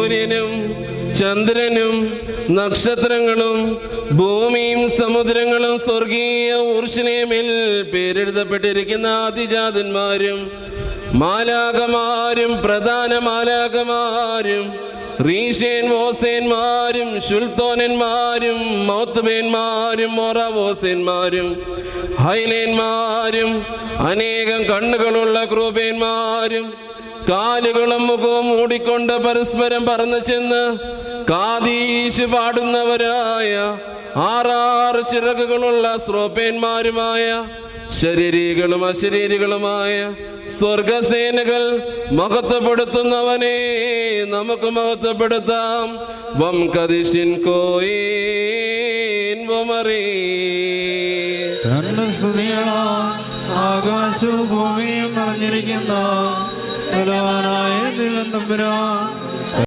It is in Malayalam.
സൂര്യനും ചന്ദ്രനും നക്ഷത്രങ്ങളും ഭൂമിയും സമുദ്രങ്ങളും സ്വർഗീയ ഊർഷ്ലേമിൽ പേരെഴുതപ്പെട്ടിരിക്കുന്ന ആദിജാതന്മാരും മാലാകമാരും പ്രധാന മാലാകമാരും റീഷേൻ വോസേന്മാരും ശുൽത്തോനന്മാരും മൗത്ത്ബേന്മാരും മൊറവോസേന്മാരും ഹൈലേന്മാരും അനേകം കണ്ണുകളുള്ള ക്രൂബേന്മാരും കാലുകളും മുഖവും മൂടിക്കൊണ്ട് പരസ്പരം പറന്നു ചെന്ന് കാദീശ് പാടുന്നവരായ 6 ചിറകുകളുള്ള ശ്രോപ്പേന്മാരുമായ ശരീരികളും അശരീരികളുമായ സ്വർഗസേനകൾ മഹത്വപ്പെടുത്തുന്നവനെ നമുക്ക് മഹത്വപ്പെടുത്താം. വം കദിഷിൻ കോയേൻ വമറേ. ആകാശവും ഭൂമിയും നിറഞ്ഞിരിക്കുന്ന ബലവാനായ ദൈവം തമ്പുരാൻ